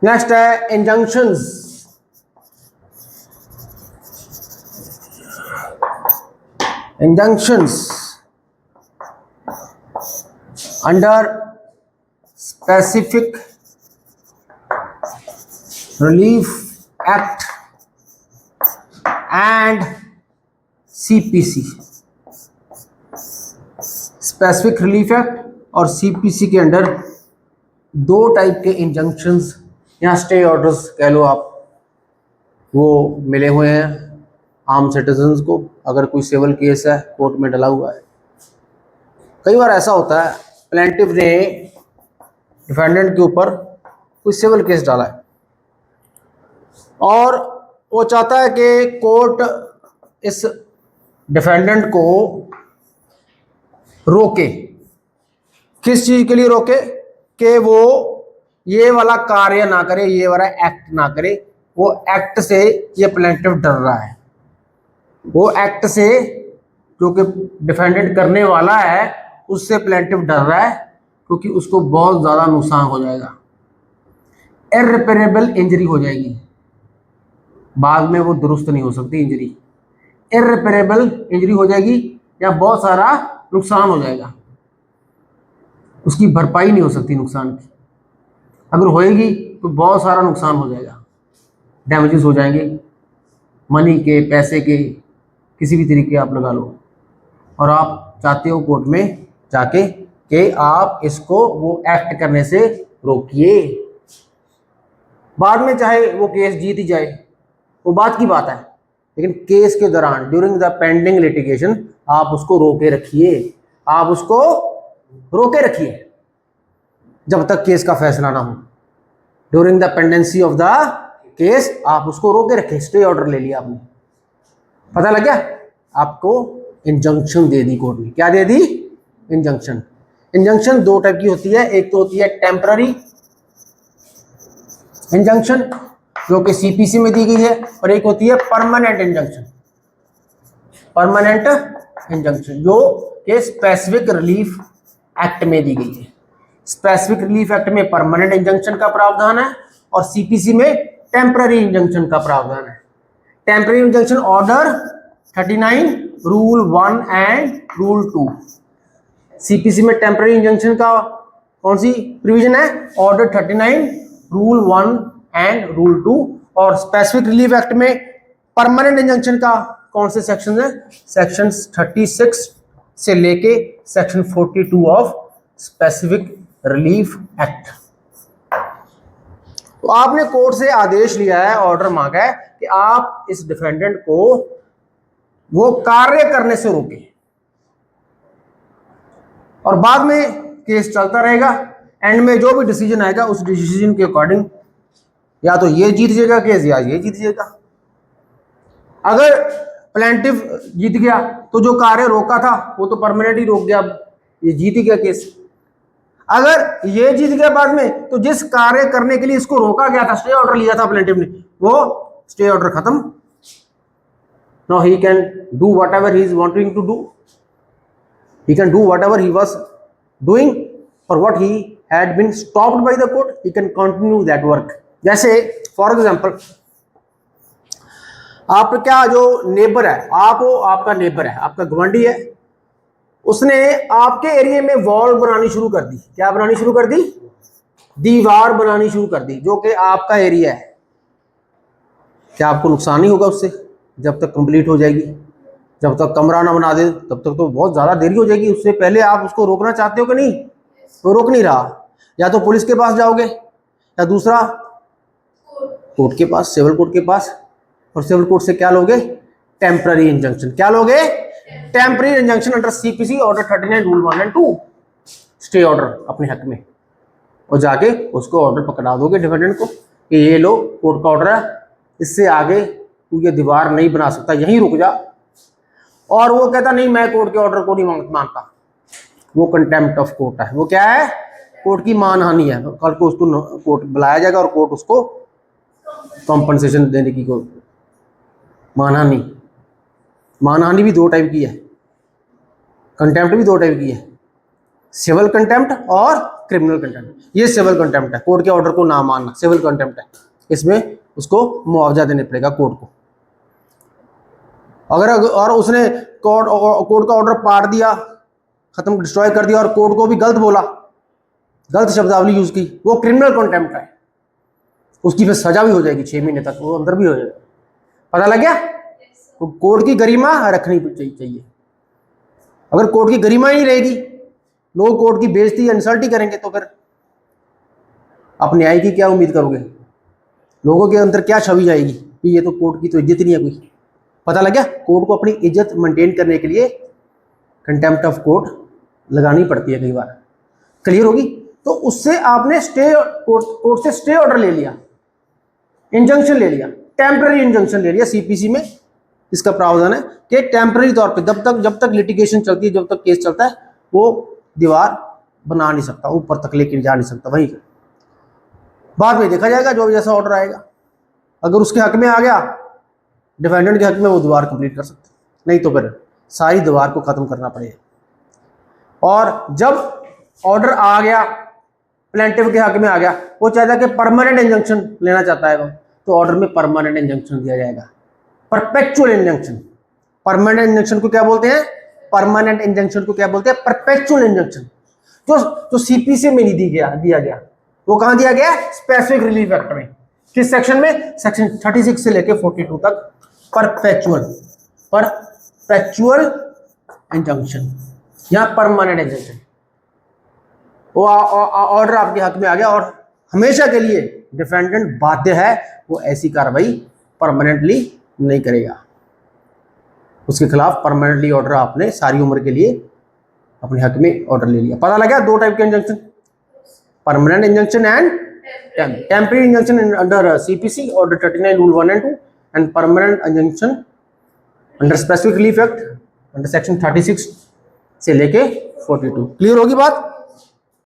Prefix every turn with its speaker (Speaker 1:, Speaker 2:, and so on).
Speaker 1: Next है injunctions. Injunctions under specific relief act and CPC. Specific relief act और CPC के under दो type के इंजंक्शंस या स्टे ऑर्डर्स कह लो आप, वो मिले हुए हैं आम सिटीजन्स को। अगर कोई सिविल केस है कोर्ट में डला हुआ है, कई बार ऐसा होता है प्लेंटिफ ने डिफेंडेंट के ऊपर कोई सिविल केस डाला है और वो चाहता है कि कोर्ट इस डिफेंडेंट को रोके। किस चीज के लिए रोके? कि वो ये वाला कार्य ना करे, ये वाला एक्ट ना करे। वो एक्ट से ये प्लेंटिफ डर रहा है, वो एक्ट से जो कि डिफेंडेंट करने वाला है उससे प्लेंटिफ डर रहा है, क्योंकि उसको बहुत ज़्यादा नुकसान हो जाएगा, इररिपेरेबल इंजरी हो जाएगी, बाद में वो दुरुस्त नहीं हो सकती इंजरी। इररिपेरेबल इंजरी हो जाएगी या बहुत सारा नुकसान हो जाएगा, उसकी भरपाई नहीं हो सकती नुकसान की। अगर होएगी तो बहुत सारा नुकसान हो जाएगा, डैमेजेस हो जाएंगे, मनी के, पैसे के, किसी भी तरीके आप लगा लो। और आप चाहते हो कोर्ट में जाके कि आप इसको वो एक्ट करने से रोकिए। बाद में चाहे वो केस जीत ही जाए, वो बात की बात है, लेकिन केस के दौरान ड्यूरिंग द पेंडिंग लिटिगेशन आप उसको रोके रखिए, आप उसको रोके रखिए जब तक केस का फैसला ना हो। During the pendency of the case आप उसको रोके रखें। स्टे ऑर्डर ले लिया आपने, पता लग गया? आपको इंजंक्शन दे दी कोर्ट ने। क्या दे दी? इंजंक्शन। इंजंक्शन दो टाइप की होती है, एक तो होती है टेम्पररी इंजंक्शन जो कि सीपीसी में दी गई है, और एक होती है परमानेंट इंजंक्शन। परमानेंट इंजंक्शन जो कि स्पेसिफिक रिलीफ एक्ट में दी गई है। स्पेसिफिक रिलीफ एक्ट में परमानेंट इंजंक्शन का प्रावधान है और सीपीसी में टेम्पररी इंजंक्शन का प्रावधान है। Temporary injunction order 39 rule 1 and rule 2। CPC में टेम्पररी इंजंक्शन का कौन सी प्रोविजन है? Order 39 rule 1 and rule 2। और स्पेसिफिक रिलीफ एक्ट में परमानेंट इंजंक्शन का कौन से सेक्शन है? सेक्शन 36 से लेके section 42 of specific relief act. तो आपने कोर्ट से आदेश लिया है, ऑर्डर मांगा है कि आप इस डिफेंडेंट को वो कार्य करने से रोके, और बाद में केस चलता रहेगा। एंड में जो भी डिसीजन आएगा उस डिसीजन के अकॉर्डिंग या तो ये जीत जाएगा केस या ये जीत जाएगा। अगर प्लेंटिफ जीत गया तो जो कार्य रोका था वो तो परमानेंट ही रोक गया, ये जीत ही गया केस। अगर ये जीत गया बाद में, तो जिस कार्य करने के लिए इसको रोका गया था, स्टे ऑर्डर लिया था प्लेंटिफ ने, वो स्टे ऑर्डर खत्म। Now he can do whatever he is wanting to do. He can do whatever he was doing or what he had been stopped by the court. He can continue that work. जैसे for example आपका जो neighbour है, आपका neighbour है, आपका गवांडी है, उसने आपके एरिया में वॉल बनानी शुरू कर दी। क्या बनानी शुरू कर दी? दीवार बनानी शुरू कर दी, जो कि आपका एरिया है। क्या आपको नुकसान नहीं होगा उससे? जब तक कंप्लीट हो जाएगी, जब तक कमरा ना बना दे तब तक तो बहुत ज़्यादा देरी हो जाएगी। उससे पहले आप उसको रोकना चाहते हो कि नहीं? तो रोक नहीं रहा, या तो पुलिस के पास जाओगे या दूसरा कोर्ट के पास, सिविल कोर्ट के पास। और सिविल कोर्ट से क्या लोगे? Temporary injunction. क्या लोगे? Temporary injunction under CPC order 39 rule 1 and 2, stay order अपने हक में। और जाके उसको ऑर्डर पकड़ा दोगे डिफेंडेंट को कि ये लो कोर्ट का ऑर्डर है, इससे आगे तू ये दीवार नहीं बना सकता, यहीं रुक जा। और वो कहता नहीं, मैं कोर्ट के ऑर्डर को नहीं मानता, वो कंटेम्प्ट ऑफ कोर्ट है। वो क्या है? कोर्ट की मानहानि है। कल को उसको कोर्ट बुलाया जाएगा और कोर्ट उसको कॉम्पनसेशन देने की को। मानहानि भी दो टाइप की है, कंटेम्प्ट भी दो टाइप की है, सिविल कंटेम्प्ट और क्रिमिनल कंटेम्प्ट। ये सिविल कंटेम्प्ट है, कोर्ट के ऑर्डर को ना मानना सिविल कंटेम्प्ट है। इसमें उसको मुआवजा देने पड़ेगा कोर्ट को। अगर और उसने कोर्ट का ऑर्डर पाड़ दिया, खत्म डिस्ट्रॉय कर दिया और कोर्ट को भी गलत बोला, गलत शब्दावली यूज की, वो क्रिमिनल कंटेम्प्ट है। उसकी फिर सजा भी हो जाएगी 6 महीने तक, वो अंदर भी हो जाएगा। पता लग गया? तो कोर्ट की गरिमा रखनी चाहिए। अगर कोर्ट की गरिमा ही नहीं रहेगी, लोग कोर्ट की बेइज्जती इंसल्ट ही करेंगे, तो फिर आप न्याय की क्या उम्मीद करोगे? लोगों के अंदर क्या छवि जाएगी कि ये तो कोर्ट की तो इज्जत ही नहीं है कोई। पता लग गया? कोर्ट को अपनी इज्जत मेंटेन करने के लिए कंटेम्प्ट ऑफ कोर्ट लगानी पड़ती है कई बार। क्लियर होगी? तो उससे आपने स्टे कोर्ट से स्टे ऑर्डर ले लिया, इंजंक्शन ले लिया, टेम्पररी इंजंक्शन ले लिया। सीपीसी में इसका प्रावधान है कि टेम्पररी तौर पे जब तक लिटिगेशन चलती है, जब तक केस चलता है, वो दीवार बना नहीं सकता, ऊपर तक लेके जा नहीं सकता। वही बाद में देखा जाएगा, जो जैसा ऑर्डर आएगा। अगर उसके हक में आ गया, डिफेंडेंट के हक में, वो दीवार कंप्लीट कर सकते, नहीं तो फिर सारी दीवार को खत्म करना पड़ेगा। और जब ऑर्डर आ गया, प्लेंटिफ के हक में आ गया, वो चाहता है कि परमानेंट इंजंक्शन लेना चाहता है वो, तो ऑर्डर में परमानेंट इंजंक्शन दिया जाएगा, परपेचुअल इंजंक्शन। परमानेंट इंजंक्शन को क्या बोलते हैं? परमानेंट इंजंक्शन को क्या बोलते हैं? Perpetual injunction. जो सीपीसी में नहीं दिया गया, वो कहां दिया गया? स्पेसिफिक रिलीफ एक्ट में। किस सेक्शन में? सेक्शन 36 से लेके 42 तक परपेचुअल इंजंक्शन या परमानेंट इंजंक्शन। वो ऑर्डर आपके हक में आ गया और हमेशा के लिए डिफेंडेंट बाध्य है वो ऐसी कार्रवाई परमानेंटली नहीं करेगा। उसके खिलाफ परमानेंटली ऑर्डर आपने सारी उम्र के लिए अपने हक में ऑर्डर ले लिया। पता लगा? 2 टाइप के injunction, permanent injunction and temporary injunction under CPC order 39 rule 1 and 2 and permanent injunction under specific relief act under section 36 से लेके 42। क्लियर होगी बात?